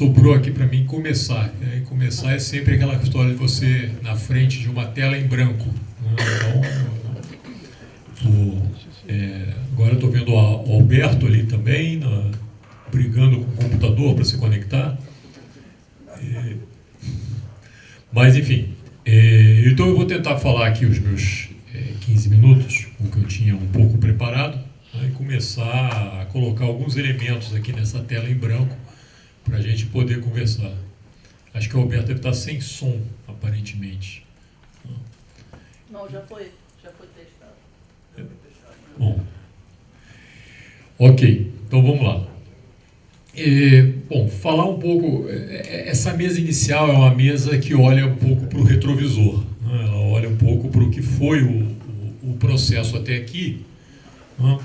sobrou aqui para mim começar. E começar é sempre aquela história de você na frente de uma tela em branco. Né? Então, agora eu estou vendo o Alberto ali também, brigando com o computador para se conectar. Mas, enfim, então eu vou tentar falar aqui os meus 15 minutos, o que eu tinha um pouco preparado, né, e começar a colocar alguns elementos aqui nessa tela em branco para a gente poder conversar. Acho que o Alberto deve estar sem som, aparentemente. Não, já foi testado. Bom, ok, então vamos lá. Bom, falar um pouco, essa mesa inicial é uma mesa que olha um pouco para o retrovisor, né? Ela olha um pouco para o que foi o processo até aqui, né?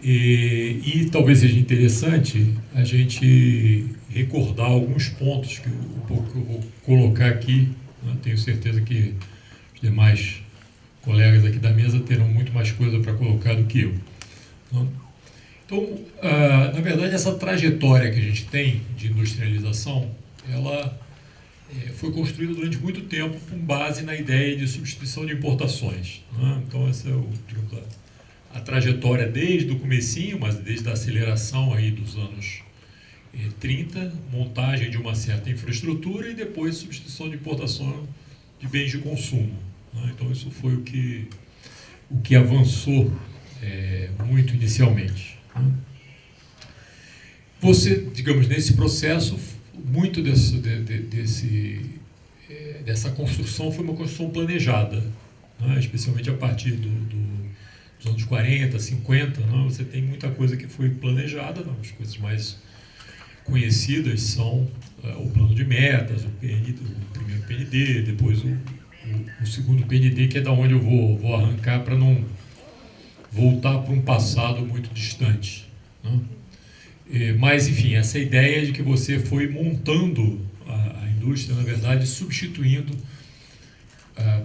E talvez seja interessante a gente recordar alguns pontos que eu vou colocar aqui, né? Tenho certeza que os demais colegas aqui da mesa terão muito mais coisa para colocar do que eu, né? Então, na verdade, essa trajetória que a gente tem de industrialização, ela foi construída durante muito tempo com base na ideia de substituição de importações, né? Então, essa é a trajetória desde o comecinho, mas desde a aceleração aí dos anos 30, montagem de uma certa infraestrutura e depois substituição de importação de bens de consumo, né? Então, isso foi o que avançou muito inicialmente. Você, digamos, nesse processo, muito dessa construção foi uma construção planejada, né? Especialmente a partir dos anos 40, 50, né? Você tem muita coisa que foi planejada, né? As coisas mais conhecidas são o plano de metas, o primeiro PND, depois o segundo PND, que é da onde eu vou arrancar para não voltar para um passado muito distante, né? Mas, enfim, essa ideia de que você foi montando a indústria, na verdade, substituindo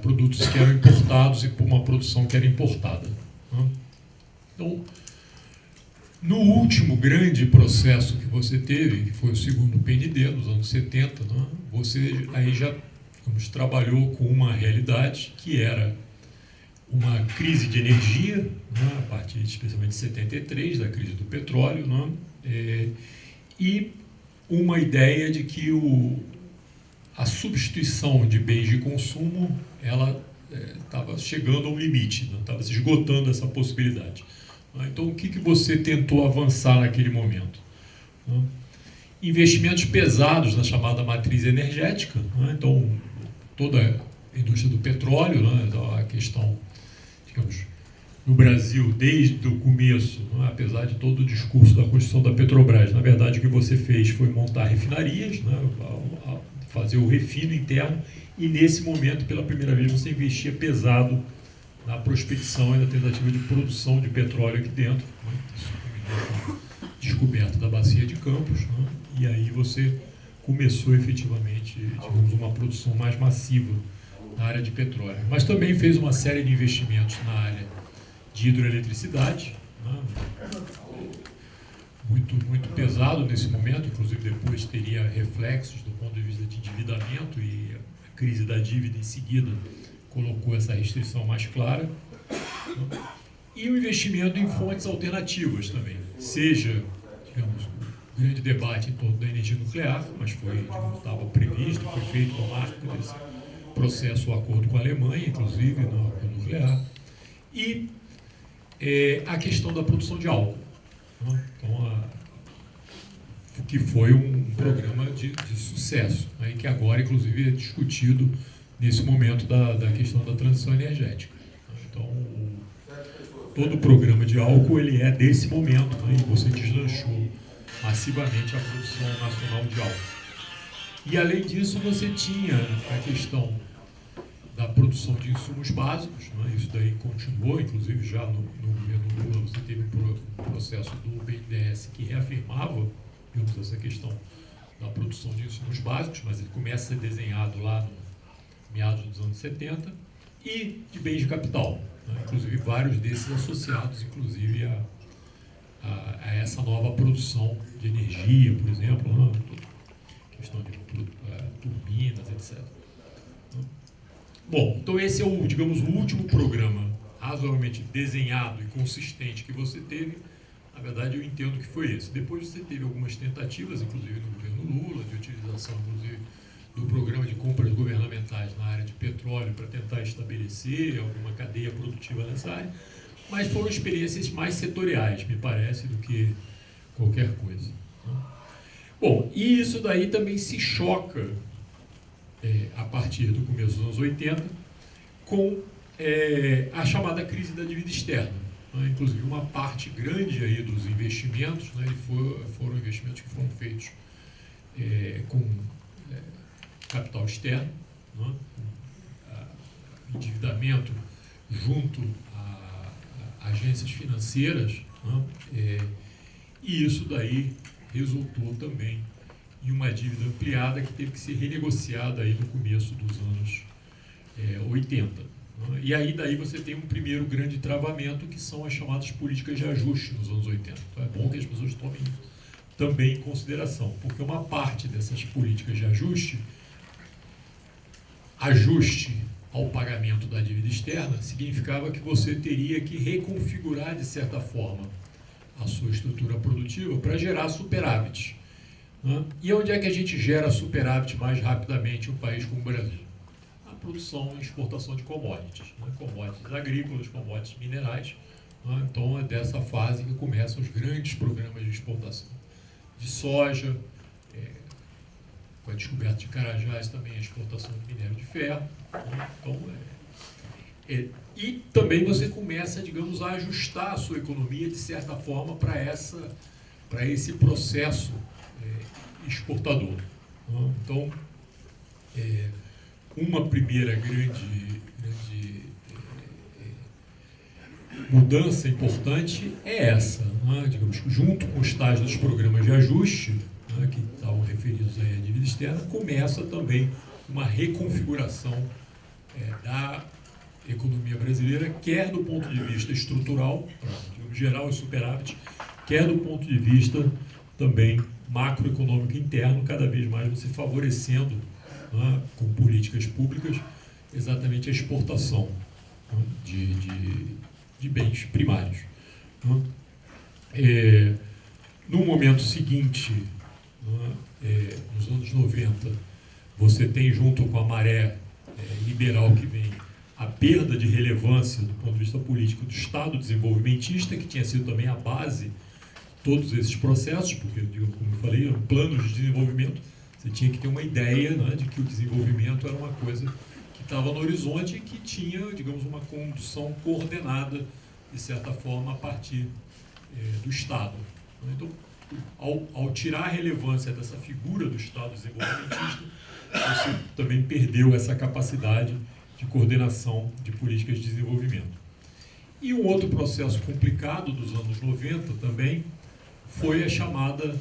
produtos que eram importados e por uma produção que era importada, né? Então, no último grande processo que você teve, que foi o segundo PND, nos anos 70, né, você aí já, digamos, trabalhou com uma realidade que era uma crise de energia, né, a partir especialmente de 73, da crise do petróleo, né, e uma ideia de que a substituição de bens de consumo ela estava chegando a um limite, estava se esgotando essa possibilidade. Então, o que você tentou avançar naquele momento? Investimentos pesados na chamada matriz energética, né? Então, toda a indústria do petróleo, né? Então, a questão, digamos, no Brasil, desde o começo, né? Apesar de todo o discurso da construção da Petrobras, na verdade, o que você fez foi montar refinarias, né? Fazer o refino interno, e nesse momento, pela primeira vez, você investia pesado na prospecção e na tentativa de produção de petróleo aqui dentro, né? Descoberta da bacia de Campos, né? E aí você começou efetivamente, digamos, uma produção mais massiva na área de petróleo. Mas também fez uma série de investimentos na área de hidroeletricidade, né? Muito pesado nesse momento, inclusive depois teria reflexos do ponto de vista de endividamento, e a crise da dívida em seguida colocou essa restrição mais clara, né? E o investimento em fontes alternativas também, seja, digamos, um grande debate em torno da energia nuclear, mas estava previsto, foi feito no marco desse processo o acordo com a Alemanha, inclusive, no acordo nuclear, e a questão da produção de álcool, né? Então, o que foi um programa de sucesso, né? E que agora, inclusive, é discutido nesse momento da questão da transição energética. Então, todo o programa de álcool ele é desse momento, né? E você deslanchou massivamente a produção nacional de álcool. E, além disso, você tinha a questão da produção de insumos básicos, né? Isso daí continuou, inclusive já no governo Lula você teve um processo do BNDES que reafirmava, digamos, essa questão da produção de insumos básicos, mas ele começa a ser desenhado lá no meados dos anos 70, e de bens de capital, né? Inclusive vários desses associados, inclusive, a essa nova produção de energia, por exemplo, né? questão de turbinas, etc. Bom, então esse é o, digamos, o último programa razoavelmente desenhado e consistente que você teve. Na verdade, eu entendo que foi esse. Depois você teve algumas tentativas, inclusive no governo Lula, de utilização, inclusive, do programa de compras governamentais na área de petróleo para tentar estabelecer alguma cadeia produtiva nessa área, mas foram experiências mais setoriais, me parece, do que qualquer coisa. Bom, e isso daí também se choca, a partir do começo dos anos 80, com a chamada crise da dívida externa. Inclusive, uma parte grande aí dos investimentos, né, foram investimentos que foram feitos com capital externo, né, endividamento junto a agências financeiras, né, e isso daí resultou também em uma dívida ampliada que teve que ser renegociada aí no começo dos anos 80. Né? E aí daí você tem um primeiro grande travamento, que são as chamadas políticas de ajuste nos anos 80. Então é bom que as pessoas tomem também em consideração, porque uma parte dessas políticas de ajuste ao pagamento da dívida externa, significava que você teria que reconfigurar, de certa forma, a sua estrutura produtiva para gerar superávit. Né? E onde é que a gente gera superávit mais rapidamente em um país como o Brasil? A produção e exportação de commodities, né? Commodities agrícolas, commodities minerais. Né? Então é dessa fase que começam os grandes programas de exportação de soja, com a descoberta de Carajás também a exportação de minério de ferro. Né? Então, e também você começa, digamos, a ajustar a sua economia, de certa forma, para esse processo exportador. Né? Então, uma primeira grande mudança importante é essa, né? Digamos, junto com os tais dos programas de ajuste, né, que estavam referidos aí à dívida externa, começa também uma reconfiguração da economia brasileira, quer do ponto de vista estrutural, para gerar o superávit, quer do ponto de vista também macroeconômico interno, cada vez mais você favorecendo, né, com políticas públicas, exatamente a exportação, né, de bens primários. Né. No momento seguinte, né, nos anos 90, você tem, junto com a maré liberal que vem, a perda de relevância do ponto de vista político do Estado desenvolvimentista, que tinha sido também a base de todos esses processos, porque, como eu falei, eram planos de desenvolvimento, você tinha que ter uma ideia, né, de que o desenvolvimento era uma coisa que estava no horizonte e que tinha, digamos, uma condução coordenada, de certa forma, a partir do Estado. Então, ao tirar a relevância dessa figura do Estado desenvolvimentista, você também perdeu essa capacidade de coordenação de políticas de desenvolvimento. E um outro processo complicado dos anos 90 também foi a chamada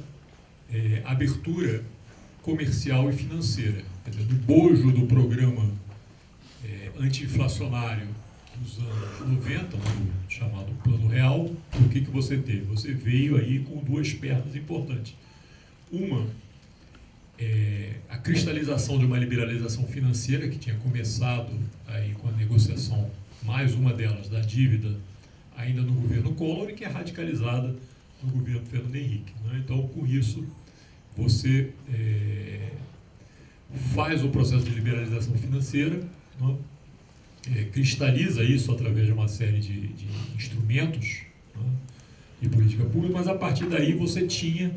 abertura comercial e financeira. Quer dizer, no bojo do programa anti-inflacionário dos anos 90, no chamado Plano Real, o que você teve? Você veio aí com duas pernas importantes. Uma, a cristalização de uma liberalização financeira que tinha começado aí com a negociação, mais uma delas, da dívida, ainda no governo Collor, e que é radicalizada no governo Fernando Henrique. Né? Então, com isso, você faz o processo de liberalização financeira, né? Cristaliza isso através de uma série de instrumentos, né, de política pública, mas a partir daí você tinha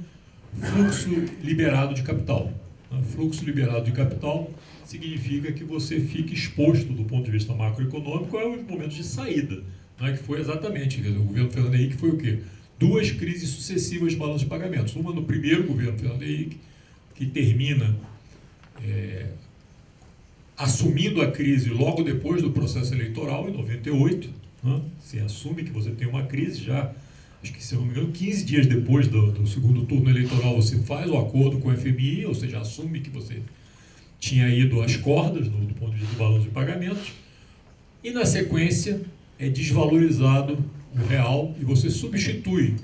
fluxo liberado de capital. Né? Fluxo liberado de capital significa que você fica exposto, do ponto de vista macroeconômico, aos momentos de saída, né, que foi exatamente, o governo Fernando Henrique foi o quê? Duas crises sucessivas de balanço de pagamentos. Uma no primeiro governo Fernando Henrique, que termina assumindo a crise logo depois do processo eleitoral, em 98, né? Você assume que você tem uma crise já, acho que, se eu não me engano, 15 dias depois do segundo turno eleitoral, você faz o acordo com o FMI, ou seja, assume que você tinha ido às cordas do ponto de vista do balanço de pagamentos, e na sequência é desvalorizado o real e você substitui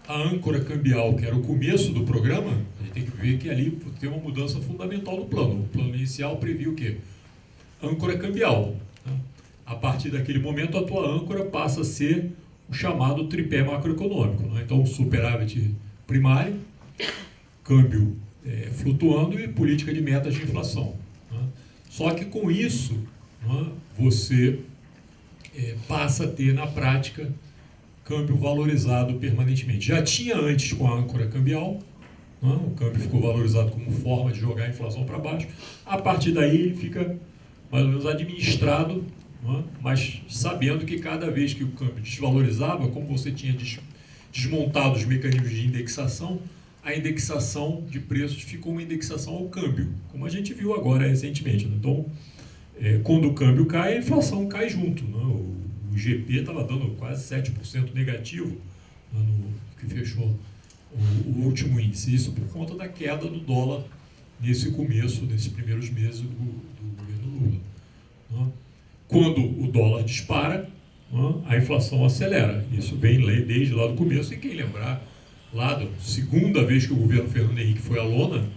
a âncora cambial, que era o começo do programa, gente tem que ver que ali tem uma mudança fundamental no plano. O plano inicial previu o quê? Âncora cambial. Né? A partir daquele momento, a tua âncora passa a ser o chamado tripé macroeconômico. Né? Então, superávit primário, câmbio flutuando e política de metas de inflação. Né? Só que com isso, né, você passa a ter, na prática, câmbio valorizado permanentemente. Já tinha antes com a âncora cambial, né? O câmbio ficou valorizado como forma de jogar a inflação para baixo. A partir daí ele fica mais ou menos administrado, né? Mas sabendo que cada vez que o câmbio desvalorizava, como você tinha desmontado os mecanismos de indexação, a indexação de preços ficou uma indexação ao câmbio, como a gente viu agora recentemente. Né? Então, quando o câmbio cai, a inflação cai junto. Né? O IGP estava dando quase 7% negativo, né, que fechou o último índice. Isso por conta da queda do dólar nesse começo, nesses primeiros meses do governo Lula. Né? Quando o dólar dispara, né, a inflação acelera. Isso vem desde lá do começo. E quem lembrar, lá da segunda vez que o governo Fernando Henrique foi à lona,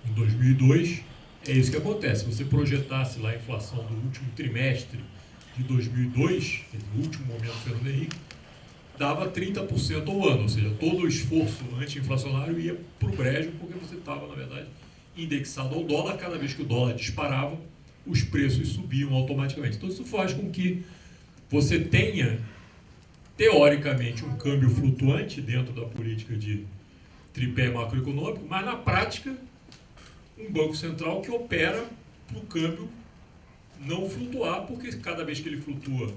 em 2002, é isso que acontece. Se você projetasse lá a inflação do último trimestre de 2002, no último momento do Fernando Henrique, dava 30% ao ano, ou seja, todo o esforço anti-inflacionário ia para o brejo, porque você estava, na verdade, indexado ao dólar. Cada vez que o dólar disparava, os preços subiam automaticamente. Então isso faz com que você tenha, teoricamente, um câmbio flutuante dentro da política de tripé macroeconômico, mas na prática, um banco central que opera para o câmbio não flutuar, porque cada vez que ele flutua,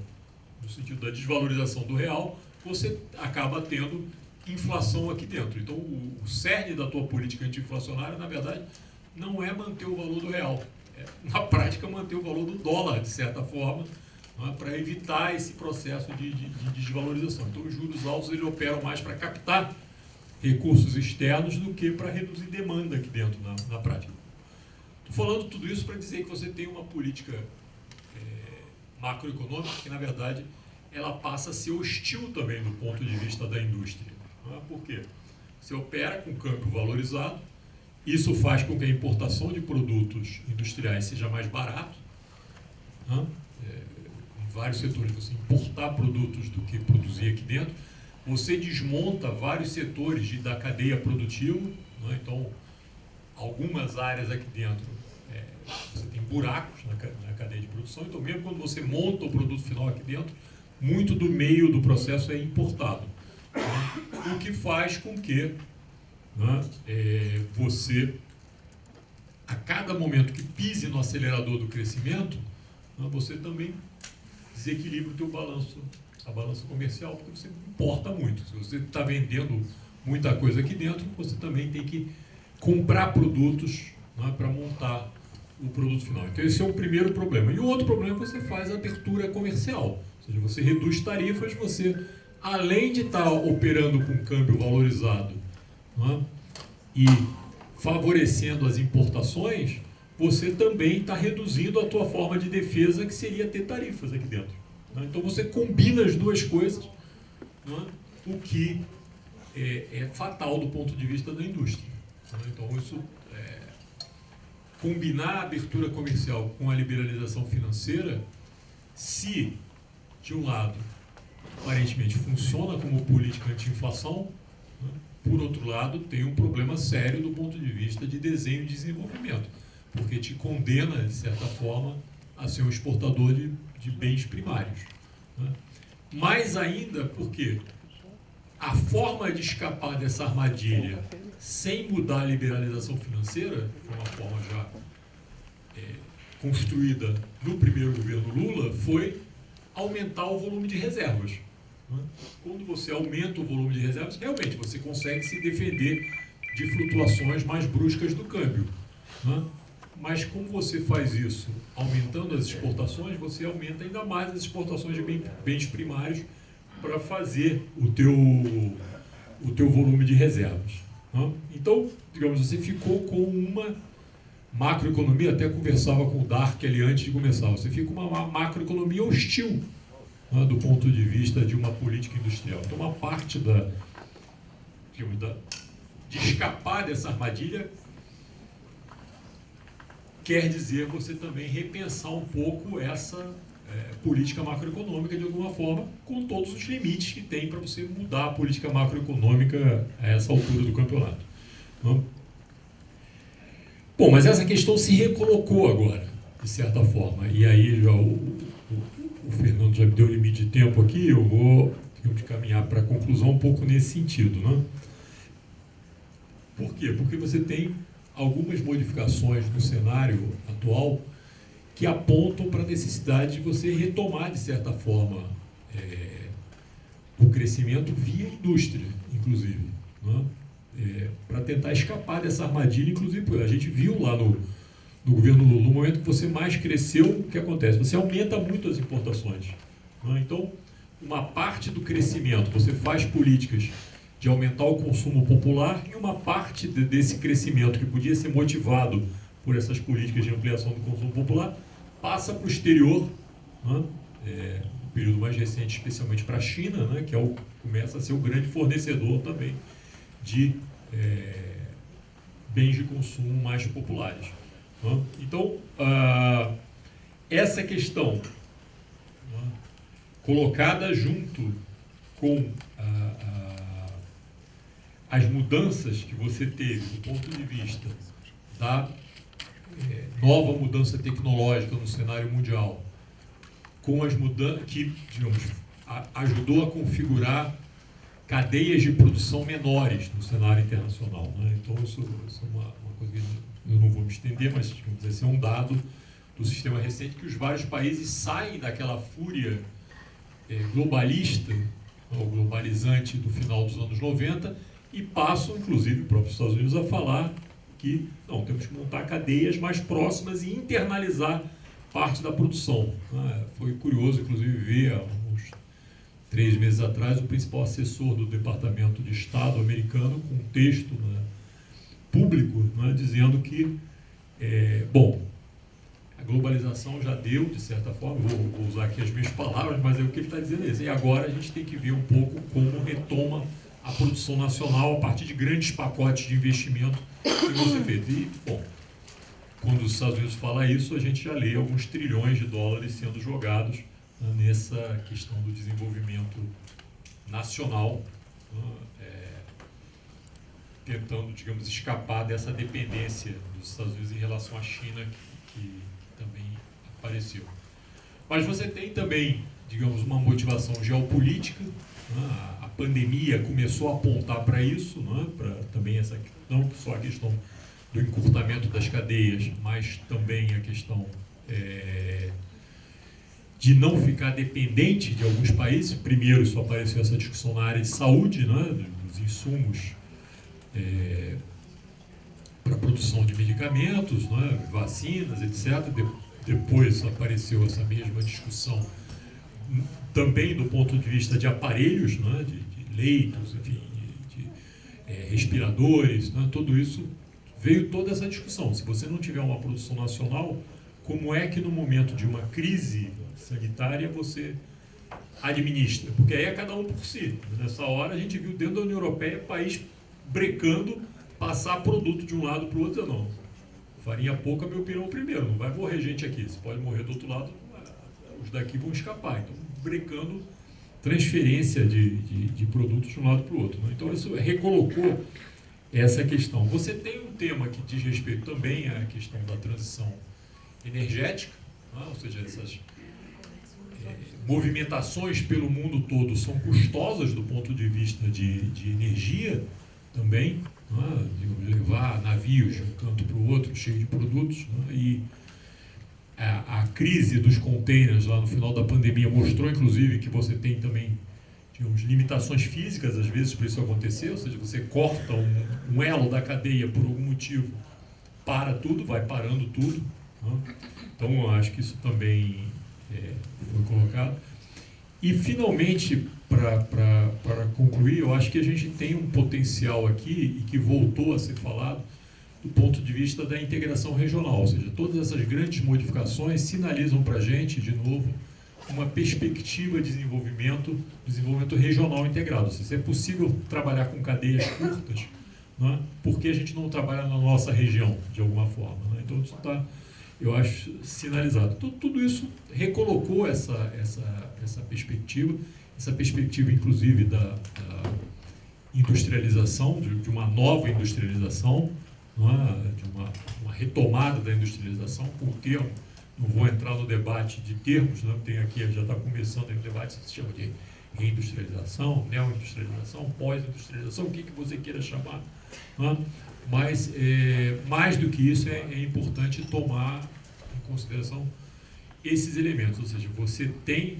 no sentido da desvalorização do real, você acaba tendo inflação aqui dentro. Então, o cerne da tua política anti-inflacionária, na verdade, não é manter o valor do real. É, na prática, manter o valor do dólar, de certa forma, né, para evitar esse processo de desvalorização. Então, os juros altos eles operam mais para captar recursos externos do que para reduzir demanda aqui dentro, na prática. Estou falando tudo isso para dizer que você tem uma política macroeconômica que, na verdade, ela passa a ser hostil também do ponto de vista da indústria. Né? Por quê? Você opera com câmbio valorizado, isso faz com que a importação de produtos industriais seja mais barato. Né? Em vários setores você importar produtos do que produzir aqui dentro. Você desmonta vários setores da cadeia produtiva. Né? Então, algumas áreas aqui dentro, você tem buracos na cadeia de produção. Então, mesmo quando você monta o produto final aqui dentro, muito do meio do processo é importado. Né? O que faz com que, né, você, a cada momento que pise no acelerador do crescimento, né, você também desequilibra o teu balanço, a balança comercial, porque você importa muito. Se você está vendendo muita coisa aqui dentro, você também tem que comprar produtos, né, para montar o produto final. Então esse é o primeiro problema. E o outro problema é que você faz a abertura comercial. Ou seja, você reduz tarifas, você, além de estar operando com câmbio valorizado, né, e favorecendo as importações, você também está reduzindo a tua forma de defesa, que seria ter tarifas aqui dentro. Né? Então você combina as duas coisas, né, o que é fatal do ponto de vista da indústria. Né? Então isso combinar a abertura comercial com a liberalização financeira, se, de um lado, aparentemente funciona como política anti-inflação, né, por outro lado, tem um problema sério do ponto de vista de desenho e desenvolvimento, porque te condena, de certa forma, a ser um exportador de bens primários. Né? Mais ainda porque a forma de escapar dessa armadilha sem mudar a liberalização financeira, que foi uma forma já construída no primeiro governo Lula, foi aumentar o volume de reservas. Né? Quando você aumenta o volume de reservas, realmente você consegue se defender de flutuações mais bruscas do câmbio. Né? Mas como você faz isso aumentando as exportações, você aumenta ainda mais as exportações de bens primários para fazer o teu volume de reservas. Né? Então, digamos, você ficou com uma macroeconomia, até conversava com o Dark ali antes de começar, você fica com uma macroeconomia hostil, né, do ponto de vista de uma política industrial. Então, uma parte de escapar dessa armadilha quer dizer você também repensar um pouco essa política macroeconômica de alguma forma, com todos os limites que tem para você mudar a política macroeconômica a essa altura do campeonato. Não? Bom, mas essa questão se recolocou agora, de certa forma, e aí já o Fernando já me deu limite de tempo aqui, eu vou caminhar para a conclusão um pouco nesse sentido. Não? Por quê? Porque você tem algumas modificações no cenário atual que apontam para a necessidade de você retomar, de certa forma, o crescimento via indústria, inclusive, né? Para tentar escapar dessa armadilha. Inclusive, a gente viu lá no governo Lula, no momento que você mais cresceu, o que acontece? Você aumenta muito as importações, né? Então, uma parte do crescimento, você faz políticas de aumentar o consumo popular, e uma parte desse crescimento que podia ser motivado por essas políticas de ampliação do consumo popular passa para o exterior, né? No período mais recente, especialmente para a China, né? Que começa a ser o grande fornecedor também de bens de consumo mais populares. Né? Então, essa questão, né? Colocada junto com as mudanças que você teve do ponto de vista da nova mudança tecnológica no cenário mundial, com as mudanças que, digamos, ajudou a configurar cadeias de produção menores no cenário internacional, né? Então, isso é uma coisa que eu não vou me estender, mas, digamos, esse é um dado do sistema recente, que os vários países saem daquela fúria globalista, ou globalizante do final dos anos 90, e passam, inclusive, os próprios Estados Unidos a falar que não, temos que montar cadeias mais próximas e internalizar parte da produção. Foi curioso, inclusive, ver há uns 3 meses atrás o principal assessor do Departamento de Estado americano com um texto, né, público, né, dizendo que, bom, a globalização já deu, de certa forma, vou usar aqui as minhas palavras, mas o que ele está dizendo é isso. E agora a gente tem que ver um pouco como retoma a produção nacional a partir de grandes pacotes de investimento que vão ser feitos. E, bom, quando os Estados Unidos falam isso, a gente já lê alguns trilhões de dólares sendo jogados, né, nessa questão do desenvolvimento nacional, né, tentando, digamos, escapar dessa dependência dos Estados Unidos em relação à China, que também apareceu. Mas você tem também, digamos, uma motivação geopolítica, né? A pandemia começou a apontar para isso, né? Para também essa, não só a questão do encurtamento das cadeias, mas também a questão de não ficar dependente de alguns países. Primeiro, isso apareceu essa discussão na área de saúde, né? Dos insumos para a produção de medicamentos, né? Vacinas, etc. Depois apareceu essa mesma discussão também do ponto de vista de aparelhos, né? De leitos, enfim, de respiradores, né? Tudo isso veio toda essa discussão. Se você não tiver uma produção nacional, como é que no momento de uma crise sanitária você administra? Porque aí é cada um por si. Nessa hora a gente viu dentro da União Europeia país brecando passar produto de um lado para o outro. Não, farinha pouca, meu pirão primeiro, não vai morrer gente aqui, você pode morrer do outro lado, os daqui vão escapar. Então, brecando transferência de produtos de um lado para o outro, né? Então, isso recolocou essa questão. Você tem um tema que diz respeito também à questão da transição energética, né? Ou seja, essas movimentações pelo mundo todo são custosas do ponto de vista de energia também, né? De levar navios de um canto para o outro cheio de produtos, né? E a crise dos containers lá no final da pandemia mostrou, inclusive, que você tem também, digamos, limitações físicas, às vezes, para isso acontecer, ou seja, você corta um elo da cadeia por algum motivo, para tudo, vai parando tudo, né? Então, eu acho que isso também foi colocado. E, finalmente, para concluir, eu acho que a gente tem um potencial aqui, e que voltou a ser falado, do ponto de vista da integração regional, ou seja, todas essas grandes modificações sinalizam para a gente, de novo, uma perspectiva de desenvolvimento regional integrado. Ou seja, é possível trabalhar com cadeias curtas, não é? Por que a gente não trabalha na nossa região, de alguma forma, né? Então, isso está, eu acho, sinalizado. Então, tudo isso recolocou essa perspectiva, inclusive, da industrialização, de uma nova industrialização, não é? De uma retomada da industrialização, por termo. Não vou entrar no debate de termos, né? Tem aqui, já está começando aí o debate, se chama de reindustrialização, neoindustrialização, pós-industrialização, o que você queira chamar. Né? Mas, mais do que isso, é importante tomar em consideração esses elementos, ou seja, você tem,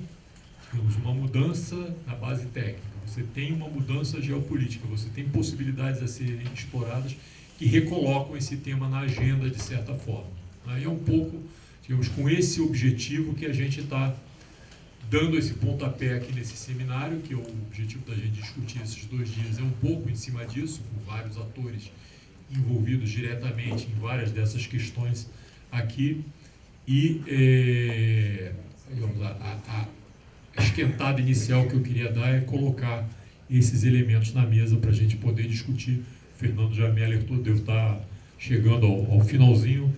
digamos, uma mudança na base técnica, você tem uma mudança geopolítica, você tem possibilidades a serem exploradas que recolocam esse tema na agenda de certa forma. Né? E é um pouco, digamos, com esse objetivo que a gente está dando esse pontapé aqui nesse seminário, que é o objetivo da gente discutir esses 2 dias, é um pouco em cima disso, com vários atores envolvidos diretamente em várias dessas questões aqui, e digamos, a esquentada inicial que eu queria dar é colocar esses elementos na mesa para a gente poder discutir. O Fernando já me alertou, devo estar chegando ao finalzinho.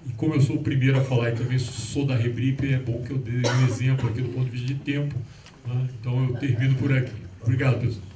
E como eu sou o primeiro a falar e também sou da Rebrip, é bom que eu dê um exemplo aqui do ponto de vista de tempo, né? Então eu termino por aqui. Obrigado, pessoal.